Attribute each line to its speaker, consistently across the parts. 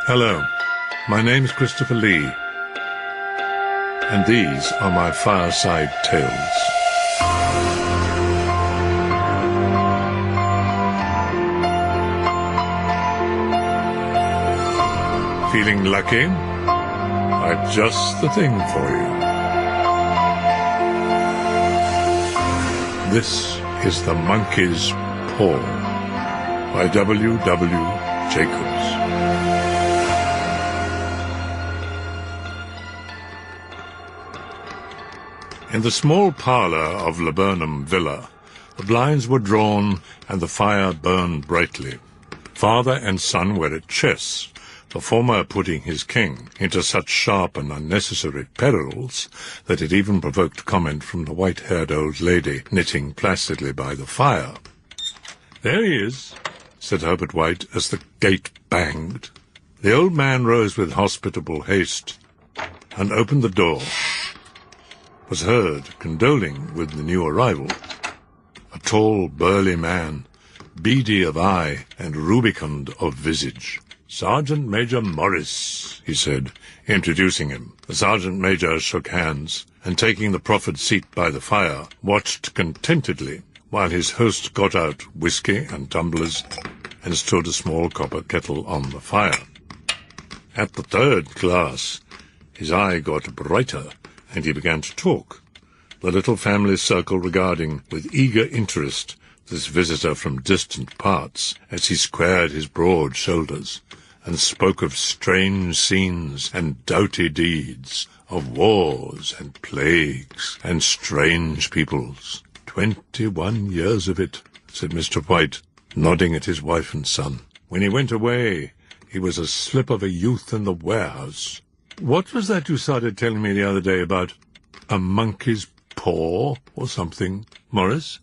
Speaker 1: Hello, my name's Christopher Lee, and these are my Fireside Tales. Feeling lucky? I've just the thing for you. This is The Monkey's Paw by W. Jacobs. In the small parlour of Laburnum Villa, the blinds were drawn and the fire burned brightly. Father and son were at chess, the former putting his king into such sharp and unnecessary perils that it even provoked comment from the white-haired old lady knitting placidly by the fire. "There he is," said Herbert White as the gate banged. The old man rose with hospitable haste and opened the door. Was heard condoling with the new arrival. A tall, burly man, beady of eye and rubicund of visage. "Sergeant Major Morris," he said, introducing him. The Sergeant Major shook hands, and taking the proffered seat by the fire, watched contentedly while his host got out whisky and tumblers and stood a small copper kettle on the fire. At the third glass, his eye got brighter, and he began to talk, the little family circle regarding with eager interest this visitor from distant parts as he squared his broad shoulders and spoke of strange scenes and doughty deeds, of wars and plagues and strange peoples. 21 years of it, said Mr. White, nodding at his wife and son. When he went away, he was a slip of a youth in the warehouse. What was that you started telling me the other day about a monkey's paw or something, Morris?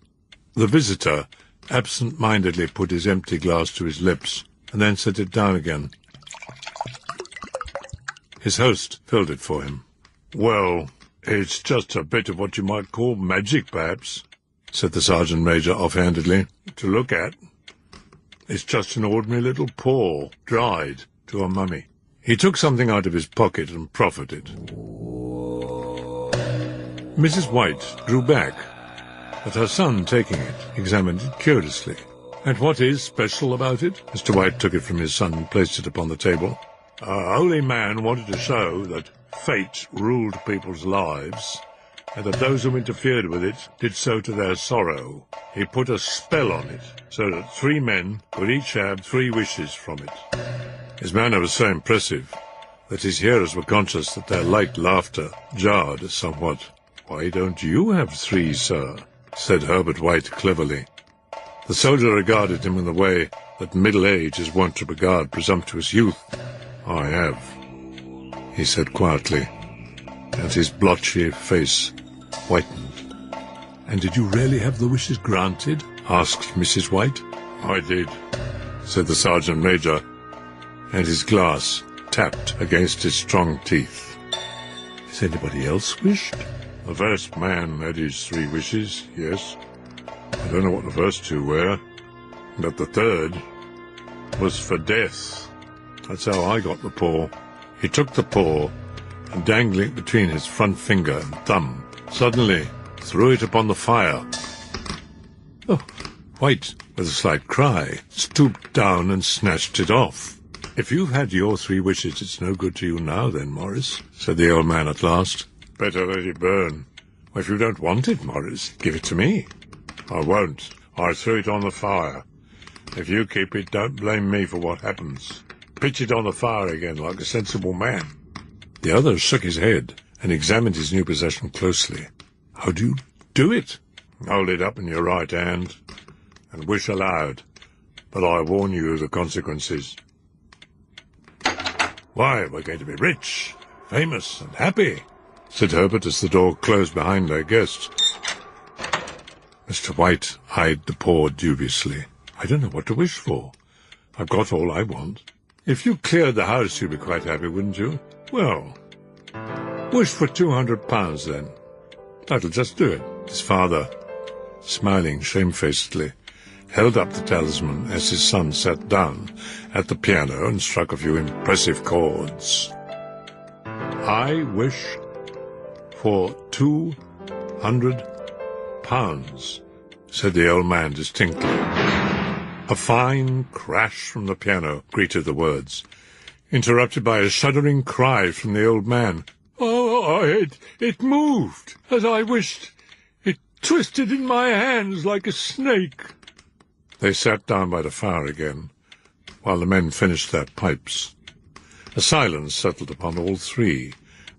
Speaker 1: The visitor absent-mindedly put his empty glass to his lips and then set it down again. His host filled it for him. "Well, it's just a bit of what you might call magic, perhaps," said the Sergeant Major offhandedly. "To look at, it's just an ordinary little paw, dried to a mummy." He took something out of his pocket and proffered it. Mrs. White drew back, but her son, taking it, examined it curiously. "And what is special about it?" Mr. White took it from his son and placed it upon the table. "A holy man wanted to show that fate ruled people's lives, and that those who interfered with it did so to their sorrow. He put a spell on it, so that 3 men could each have 3 wishes from it." His manner was so impressive that his hearers were conscious that their light laughter jarred somewhat. "Why don't you have 3, sir?" said Herbert White cleverly. The soldier regarded him in the way that middle age is wont to regard presumptuous youth. "I have," he said quietly, and his blotchy face whitened. "And did you really have the wishes granted?" asked Mrs. White. "I did," said the Sergeant Major, and his glass tapped against his strong teeth. "Has anybody else wished?" "The first man had his 3 wishes, yes. I don't know what the first 2 were, but the third was for death. That's how I got the paw." He took the paw and, dangling it between his front finger and thumb, suddenly threw it upon the fire. Oh! White, with a slight cry, stooped down and snatched it off. "If you've had your 3 wishes, it's no good to you now, then, Morris," said the old man at last. "Better let it burn." "Well, if you don't want it, Morris, give it to me." "I won't. I threw it on the fire. If you keep it, don't blame me for what happens. Pitch it on the fire again like a sensible man." The other shook his head and examined his new possession closely. "How do you do it?" "Hold it up in your right hand and wish aloud, but I warn you of the consequences." "Why, we're going to be rich, famous, and happy," said Herbert as the door closed behind their guest. Mr. White eyed the paw dubiously. "I don't know what to wish for. I've got all I want." "If you cleared the house, you'd be quite happy, wouldn't you?" "Well, wish for £200, then. That'll just do it." His father, smiling shamefacedly, held up the talisman as his son sat down at the piano and struck a few impressive chords. "I wish for 200 pounds, said the old man distinctly. A fine crash from the piano greeted the words, interrupted by a shuddering cry from the old man. "Oh, it moved, as I wished. It twisted in my hands like a snake." They sat down by the fire again, while the men finished their pipes. A silence settled upon all three,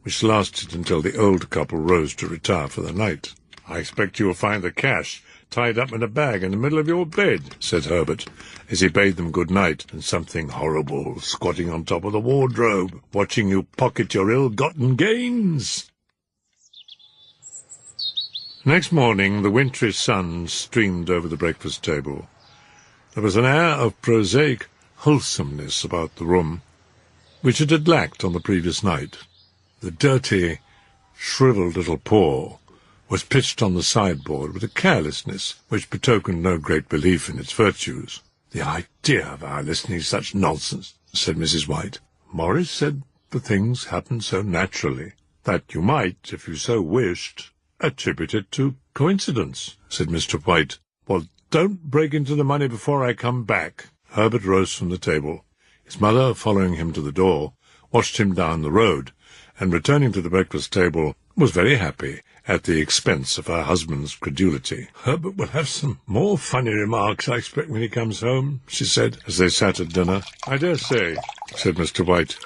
Speaker 1: which lasted until the old couple rose to retire for the night. "I expect you will find the cash tied up in a bag in the middle of your bed," said Herbert, as he bade them good night, "and something horrible squatting on top of the wardrobe, watching you pocket your ill-gotten gains." Next morning the wintry sun streamed over the breakfast table. There was an air of prosaic wholesomeness about the room, which it had lacked on the previous night. The dirty, shriveled little paw was pitched on the sideboard with a carelessness which betokened no great belief in its virtues. "The idea of our listening to such nonsense," said Mrs. White. "Morris said the things happened so naturally that you might, if you so wished, attribute it to coincidence," said Mr. White. "Well, don't break into the money before I come back." Herbert rose from the table. His mother, following him to the door, watched him down the road, and returning to the breakfast table, was very happy at the expense of her husband's credulity. "Herbert will have some more funny remarks, I expect, when he comes home," she said, as they sat at dinner. "I dare say," said Mr. White,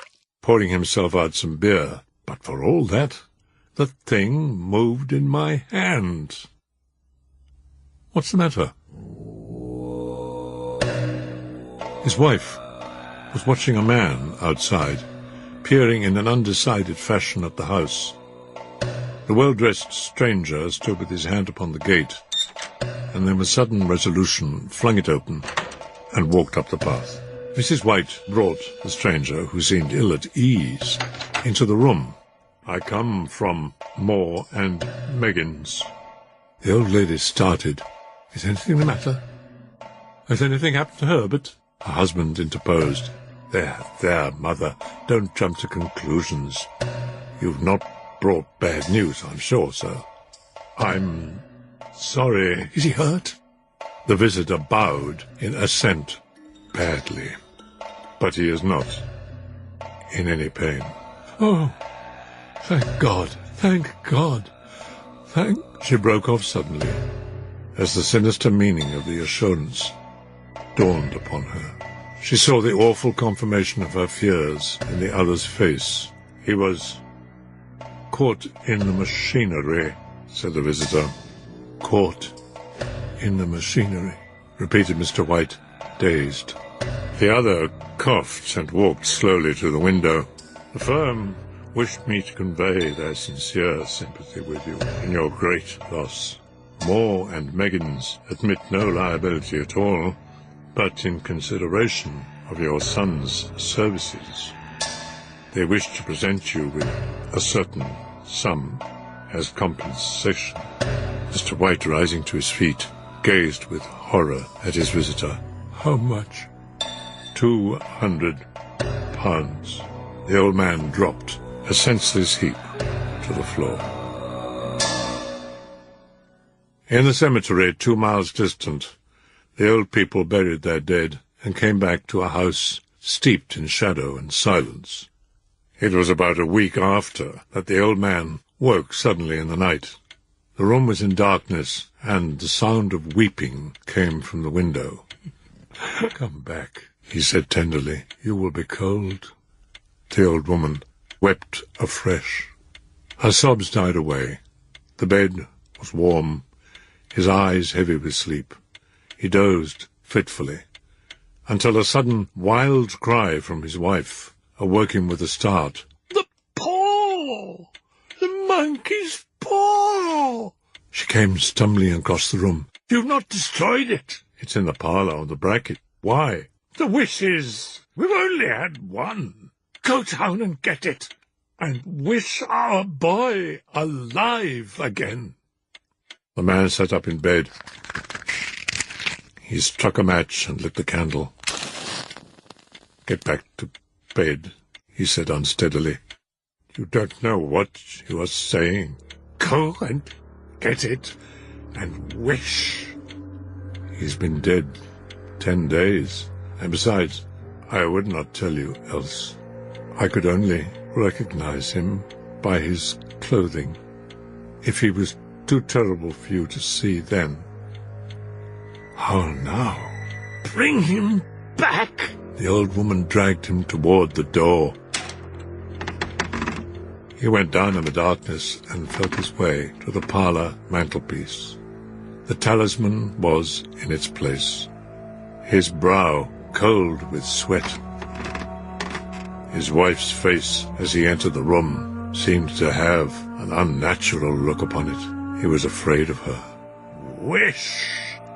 Speaker 1: pouring himself out some beer. "But for all that, the thing moved in my hand." "What's the matter?" His wife was watching a man outside, peering in an undecided fashion at the house. The well-dressed stranger stood with his hand upon the gate, and then with sudden resolution flung it open and walked up the path. Mrs. White brought the stranger, who seemed ill at ease, into the room. "I come from Moore and Meggins." The old lady started. "Is anything the matter? Has anything happened to Herbert?" Her husband interposed. There, mother, don't jump to conclusions. You've not brought bad news, I'm sure, sir." "I'm sorry." "Is he hurt?" The visitor bowed in assent. "Badly. But he is not in any pain." "Oh, thank God, thank God, thank—" She broke off suddenly, as the sinister meaning of the assurance dawned upon her. She saw the awful confirmation of her fears in the other's face. "He was caught in the machinery," said the visitor. "Caught in the machinery," repeated Mr. White, dazed. The other coughed and walked slowly to the window. "The firm wished me to convey their sincere sympathy with you in your great loss. Moore and Meggins admit no liability at all, but in consideration of your son's services, they wish to present you with a certain sum as compensation." Mr. White, rising to his feet, gazed with horror at his visitor. "How much?" £200. The old man dropped, a senseless heap, to the floor. In the cemetery, 2 miles distant, the old people buried their dead and came back to a house steeped in shadow and silence. It was about a week after that the old man woke suddenly in the night. The room was in darkness, and the sound of weeping came from the window. "Come back," he said tenderly. "You will be cold." The old woman wept afresh. Her sobs died away. The bed was warm, his eyes heavy with sleep. He dozed fitfully, until a sudden wild cry from his wife awoke him with a start. "The paw! The monkey's paw!" She came stumbling across the room. "You've not destroyed it?" "It's in the parlour on the bracket." "Why?" "The wishes. We've only had one. Go down and get it, and wish our boy alive again." The man sat up in bed. He struck a match and lit the candle. "Get back to bed," he said unsteadily. "You don't know what you are saying. Go and get it and wish." "He's been dead 10 days, and besides, I would not tell you else. I could only recognize him by his clothing. If he was too terrible for you to see then." "How now?" "Bring him back!" The old woman dragged him toward the door. He went down in the darkness and felt his way to the parlor mantelpiece. The talisman was in its place, his brow cold with sweat. His wife's face as he entered the room seemed to have an unnatural look upon it. He was afraid of her. "Wish!"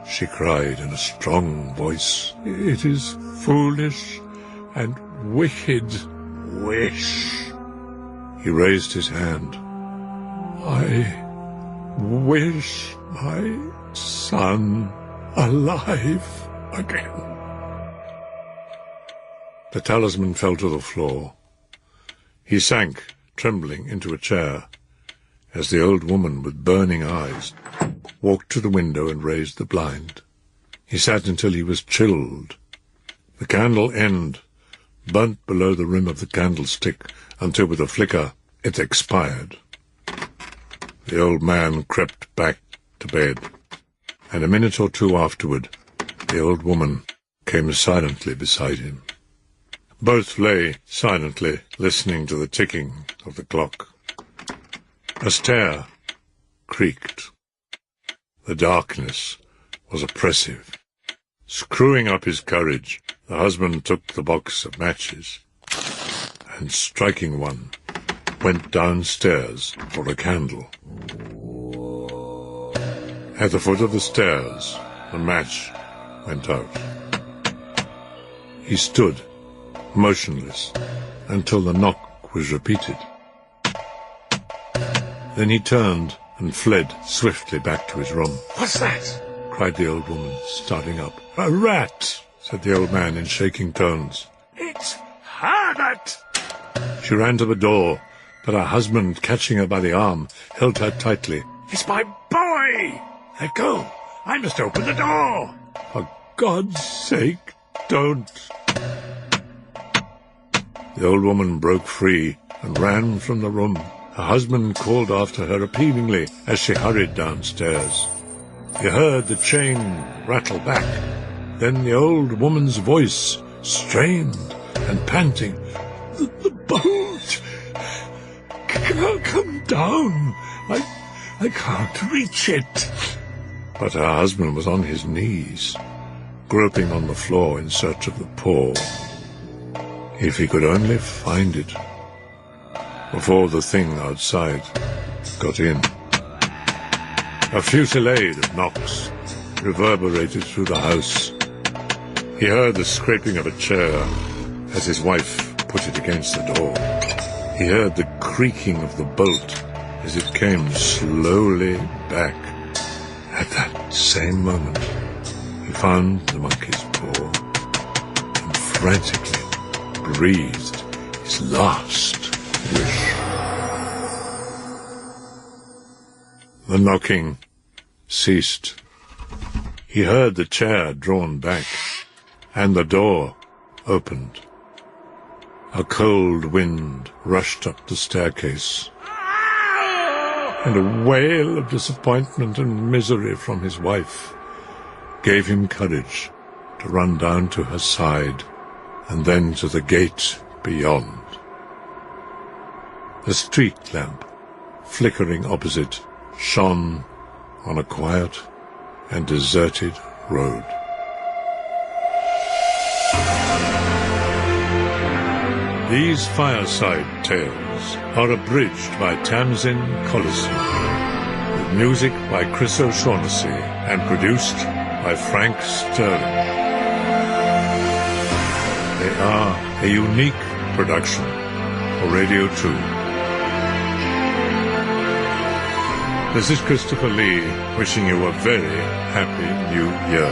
Speaker 1: she cried in a strong voice. "It is foolish and wicked." "Wish!" He raised his hand. "I wish my son alive again." The talisman fell to the floor. He sank, trembling, into a chair, as the old woman with burning eyes walked to the window and raised the blind. He sat until he was chilled. The candle end burnt below the rim of the candlestick until with a flicker it expired. The old man crept back to bed, and a minute or two afterward the old woman came silently beside him. Both lay silently, listening to the ticking of the clock. A stair creaked. The darkness was oppressive. Screwing up his courage, the husband took the box of matches and, striking one, went downstairs for a candle. At the foot of the stairs, the match went out. He stood motionless until the knock was repeated. Then he turned and fled swiftly back to his room. "What's that?" cried the old woman, starting up. "A rat," said the old man in shaking tones. "It's Herbert!" She ran to the door, but her husband, catching her by the arm, held her tightly. "It's my boy! Let go! I must open the door!" "For God's sake, don't!" The old woman broke free and ran from the room. Her husband called after her appealingly as she hurried downstairs. He heard the chain rattle back. Then the old woman's voice, strained and panting. The boat! Come down! I can't reach it!" But her husband was on his knees, groping on the floor in search of the paw. If he could only find it before the thing outside got in. A fusillade of knocks reverberated through the house. He heard the scraping of a chair as his wife put it against the door. He heard the creaking of the bolt as it came slowly back. At that same moment, he found the monkey's paw and frantically breathed his last wish. The knocking ceased. He heard the chair drawn back, and the door opened. A cold wind rushed up the staircase, and a wail of disappointment and misery from his wife gave him courage to run down to her side and then to the gate beyond. The street lamp, flickering opposite, shone on a quiet and deserted road. These Fireside Tales are abridged by Tamsin Collison, with music by Chris O'Shaughnessy and produced by Frank Sterling. They are a unique production for Radio 2. This is Christopher Lee wishing you a very happy new year.